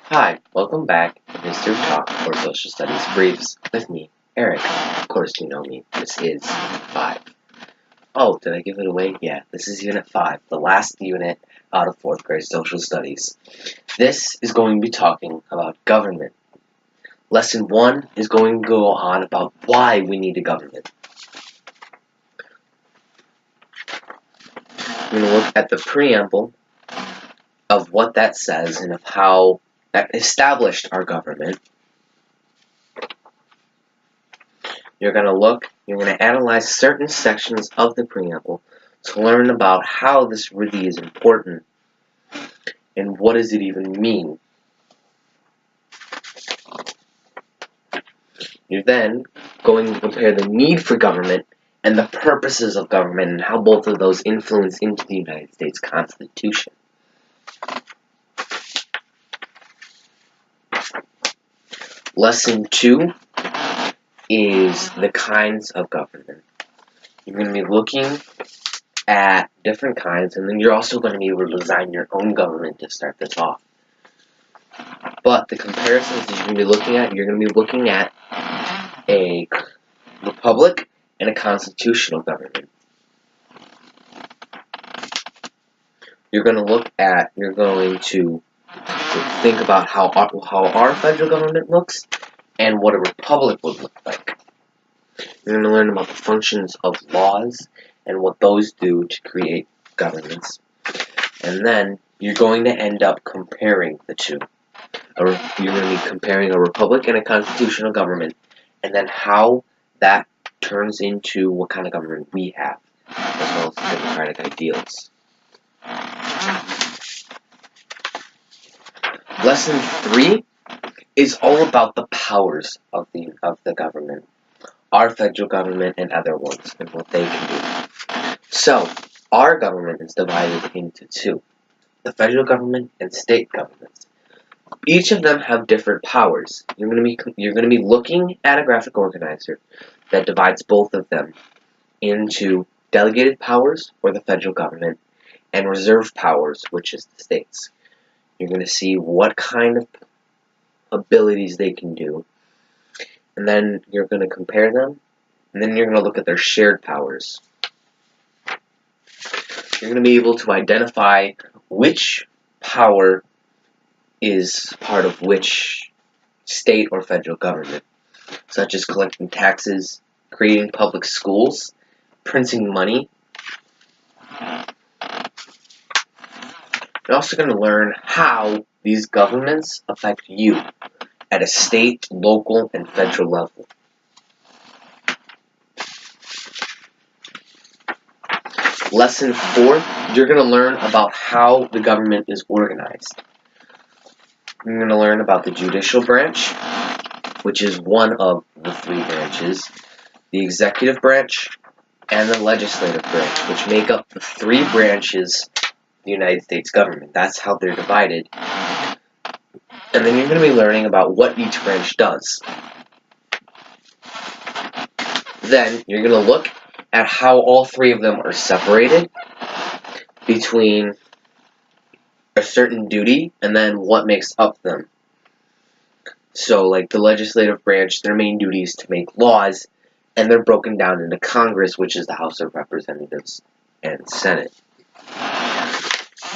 Hi, welcome back to History Talk or Social Studies Briefs with me, Eric. Of course you know me. This is 5. Oh, did I give it away? Yeah, this is Unit 5, the last unit out of 4th grade Social Studies. This is going to be talking about government. Lesson 1 is going to go on about why we need a government. We're going to look at the preamble of what that says and of how that established our government. You're going to analyze certain sections of the preamble to learn about how this really is important and what does it even mean. You're then going to compare the need for government and the purposes of government and how both of those influence into the United States Constitution. Lesson 2 is the kinds of government. You're going to be looking at different kinds, and then you're also going to be able to design your own government to start this off. But the comparisons that you're going to be looking at a republic and a constitutional government. You're going to think about how our federal government looks and what a republic would look like. You're going to learn about the functions of laws and what those do to create governments. And then you're going to end up comparing the two. You're going to be comparing a republic and a constitutional government, and then how that turns into what kind of government we have, as well as democratic ideals. Lesson 3 is all about the powers of the government, our federal government and other ones, and what they can do. So, our government is divided into two, the federal government and state governments. Each of them have different powers. You're going to be looking at a graphic organizer that divides both of them into delegated powers, for the federal government, and reserve powers, which is the states. You're going to see what kind of abilities they can do, and then you're going to compare them, and then you're going to look at their shared powers. You're going to be able to identify which power is part of which state or federal government, such as collecting taxes, creating public schools, printing money. You're also going to learn how these governments affect you at a state, local, and federal level. Lesson 4, you're going to learn about how the government is organized. You're going to learn about the judicial branch, which is one of the 3 branches, the executive branch, and the legislative branch, which make up the 3 branches of the United States government. That's how they're divided. And then you're going to be learning about what each branch does. Then you're going to look at how all 3 of them are separated between a certain duty and then what makes up them. So, like the legislative branch, their main duty is to make laws, and they're broken down into Congress, which is the House of Representatives and Senate.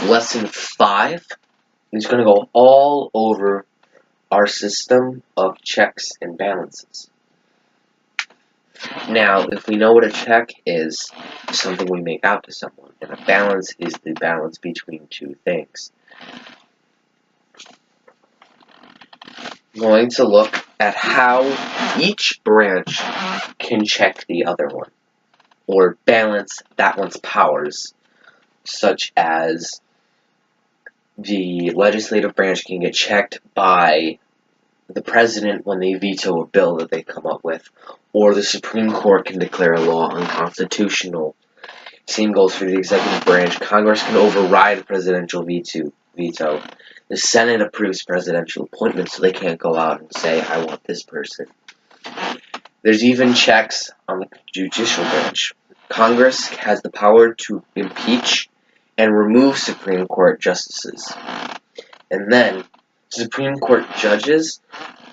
Lesson 5 is going to go all over our system of checks and balances. Now, if we know what a check is, it's something we make out to someone, and a balance is the balance between 2 things. I'm going to look at how each branch can check the other one, or balance that one's powers, such as the legislative branch can get checked by the president when they veto a bill that they come up with, or the Supreme Court can declare a law unconstitutional. Same goes for the executive branch. Congress can override a presidential veto. The Senate approves presidential appointments, so they can't go out and say, I want this person. There's even checks on the judicial branch. Congress has the power to impeach and remove Supreme Court justices. And then Supreme Court judges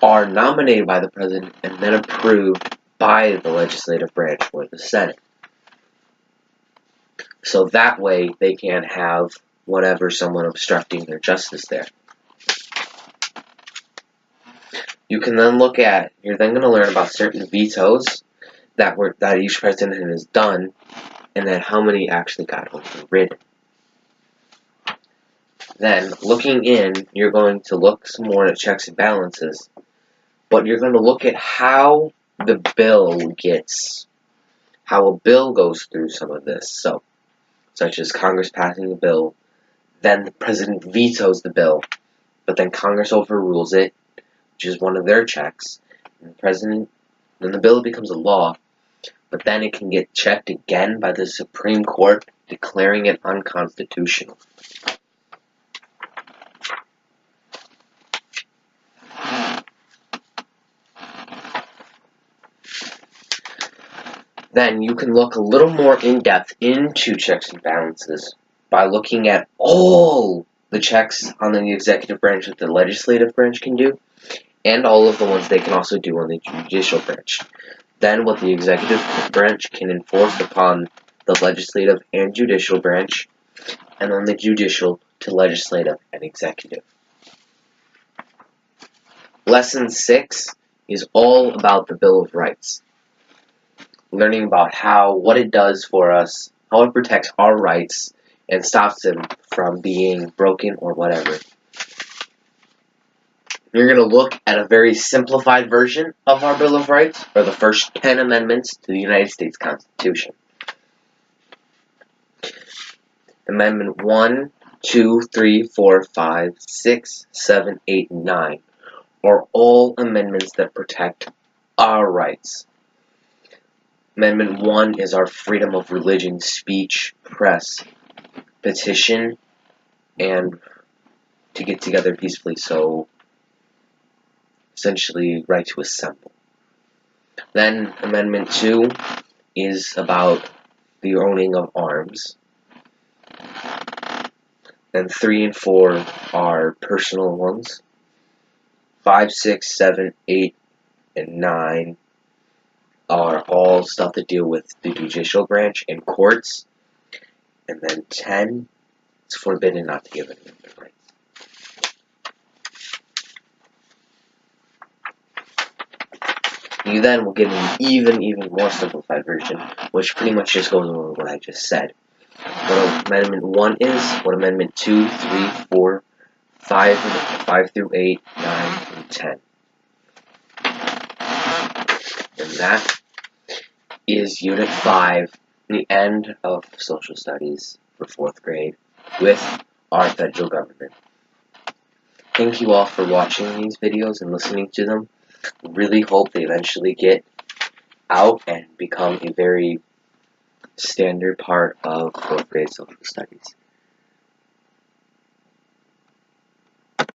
are nominated by the president and then approved by the legislative branch or the Senate. So that way they can't have whatever someone obstructing their justice there. You can then look at, you're then going to learn about certain vetoes that each president has done, and then how many actually got overridden. Then, looking in, you're going to look some more at checks and balances, but you're going to look at how a bill goes through some of this. So, such as Congress passing a bill, then the president vetoes the bill, but then Congress overrules it, which is one of their checks, and then the bill becomes a law, but then it can get checked again by the Supreme Court, declaring it unconstitutional. Then you can look a little more in depth into checks and balances by looking at all the checks on the executive branch that the legislative branch can do, and all of the ones they can also do on the judicial branch. Then what the executive branch can enforce upon the legislative and judicial branch, and then the judicial to legislative and executive. Lesson 6 is all about the Bill of Rights. Learning about what it does for us, how it protects our rights, and stops them from being broken or whatever. You're going to look at a very simplified version of our Bill of Rights, or the first 10 amendments to the United States Constitution. Amendment 1, 2, 3, 4, 5, 6, 7, 8, and 9 are all amendments that protect our rights. Amendment 1 is our freedom of religion, speech, press, petition, and to get together peacefully, so essentially right to assemble. Then Amendment 2 is about the owning of arms. Then 3 and 4 are personal ones. 5, 6, 7, 8, and 9 are all stuff that deal with the judicial branch and courts. And then 10, it's forbidden not to give any of their rights. You then will get an even more simplified version, which pretty much just goes over what I just said. What Amendment 1 is, what Amendment 2, 3, 4, 5 through 8, 9, and 10. And that is Unit 5, the end of Social Studies for 4th grade with our federal government. Thank you all for watching these videos and listening to them. I really hope they eventually get out and become a very standard part of 4th grade social studies.